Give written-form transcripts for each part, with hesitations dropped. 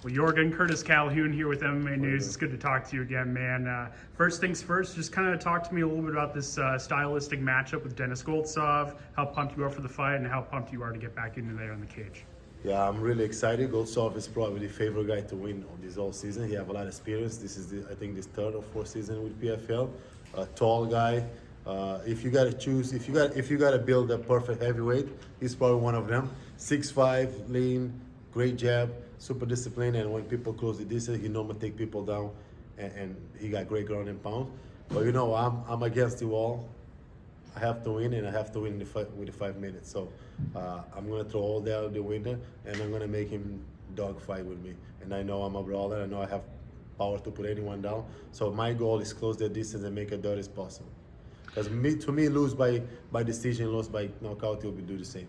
Well, Yorgan Curtis Calhoun here with MMA News. It's good to talk to you again, man. First things first, just kind of talk to me a little bit about this stylistic matchup with Denis Goltsov, how pumped you are for the fight, and how pumped you are to get back into there in the cage. Yeah, I'm really excited. Goltsov is probably the favorite guy to win on this whole season. He have a lot of experience. This is, I think, this third or fourth season with PFL. A tall guy. If you gotta choose, if you gotta build a perfect heavyweight, he's probably one of them. 6'5", lean, great jab, super disciplined, and when people close the distance, he normally take people down, and he got great ground and pound. But you know, I'm against the wall. I have to win, and I have to win the fight with the 5 minutes. So I'm gonna throw all that out the window, and I'm gonna make him dog fight with me. And I know I'm a brawler. I know I have power to put anyone down. So my goal is close the distance and make it dirty as possible. Because to me, lose by decision, lose by knockout, he'll do the same.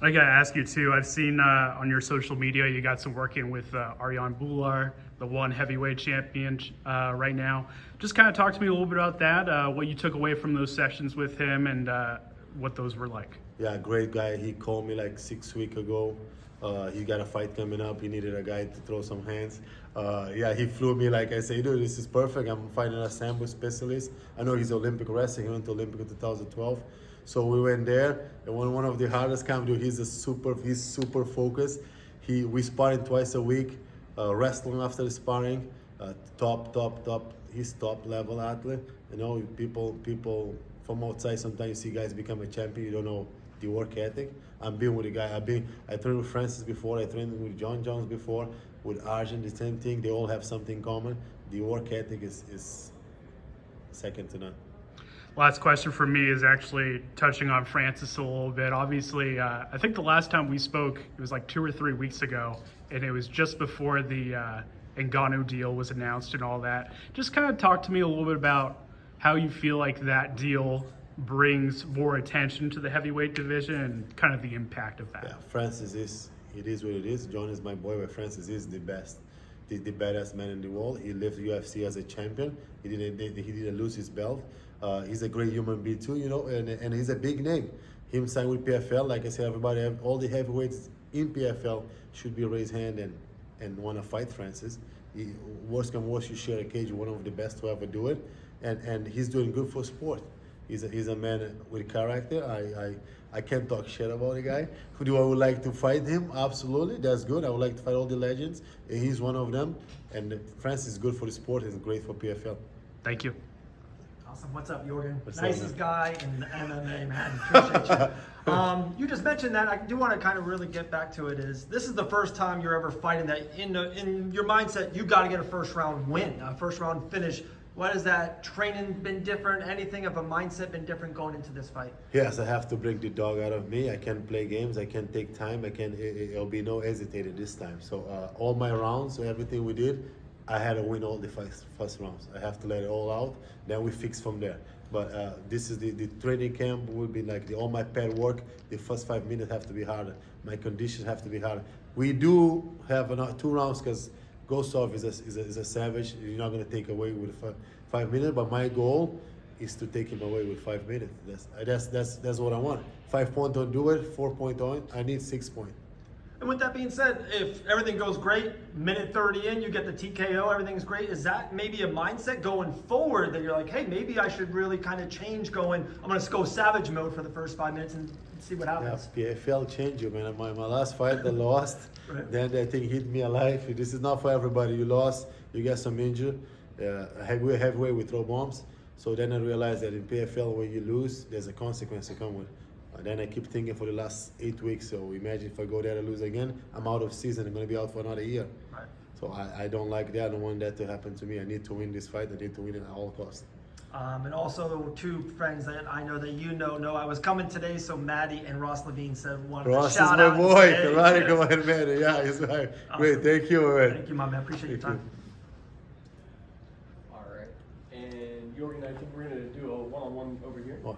I gotta ask you too, I've seen on your social media you got some working with Arjan Bhullar, the one heavyweight champion right now. Just kind of talk to me a little bit about that, what you took away from those sessions with him and what those were like. Yeah, great guy. He called me like 6 weeks ago. He got a fight coming up. He needed a guy to throw some hands. Yeah, he flew me like I say, dude, this is perfect. I'm fighting a sambo specialist. I know he's Olympic wrestler. He went to Olympic in 2012. So we went there, and one of the hardest come to. He's super focused. We sparring twice a week, wrestling after the sparring. He's top level athlete. You know, people from outside sometimes see guys become a champion. You don't know the work ethic. I'm being with a guy. I trained with Francis before. I trained with John Jones before. With Arjan, the same thing. They all have something in common. The work ethic is second to none. Last question for me is actually touching on Francis a little bit. Obviously, I think the last time we spoke, it was like 2 or 3 weeks ago, and it was just before the Ngannou deal was announced and all that. Just kind of talk to me a little bit about how you feel like that deal brings more attention to the heavyweight division and kind of the impact of that. Yeah, Francis it is what it is. John is my boy, but Francis is the best. The baddest man in the world. He left UFC as a champion. He didn't lose his belt. He's a great human being too, you know, and he's a big name. Him signed with PFL, like I said, everybody, all the heavyweights in PFL should be raised hand and want to fight Francis. Worst come worst, you share a cage, one of the best to ever do it, and he's doing good for sport. He's a man with character. I can't talk shit about the guy. Do I would like to fight him? Absolutely, that's good. I would like to fight all the legends. He's one of them. And Francis is good for the sport. He's great for PFL. Thank you. Awesome. What's up, Yorgan? What's up, Nicest man? guy in the MMA, man. Appreciate you. You just mentioned that. I do want to kind of really get back to it. This is the first time you're ever fighting that in your mindset, you got to get a first round win, a first round finish. What has that training been different? Anything of a mindset been different going into this fight? Yes, I have to bring the dog out of me. I can't play games. I can't take time. It'll be no hesitated this time. So all my rounds, so everything we did, I had to win all the first rounds. I have to let it all out. Then we fix from there. But this is the training camp will be like all my pad work. The first 5 minutes have to be harder. My conditions have to be harder. We do have 2 rounds because Goltsov is a savage. You're not going to take away with 5 minutes. But my goal is to take him away with 5 minutes. That's what I want. 5 points don't do it. 4 points on. I need 6 points. And with that being said, if everything goes great, minute 30 in, you get the TKO, everything's great. Is that maybe a mindset going forward that you're like, hey, maybe I should really kind of change going, I'm going to go savage mode for the first 5 minutes and see what happens? Yeah, PFL changed you, man. My last fight, I lost. Right. Then that thing hit me alive. This is not for everybody. You lost, you get some injury. Heavyweight, we throw bombs. So then I realized that in PFL, when you lose, there's a consequence to come with. Then I keep thinking for the last 8 weeks. So imagine if I go there and lose again, I'm out of season. I'm going to be out for another year. Right. So I don't like that. I don't want that to happen to me. I need to win this fight. I need to win it at all costs. And also 2 friends that I know that you know I was coming today, so Maddie and Ross Levine said wanted Ross to shout is out. my boy. Come on, man. Yeah, he's right. Awesome. Great. Thank you, man. Thank you, my man. Appreciate your time. All right. And Yorgan, I think we're going to do a one-on-one over here. Oh,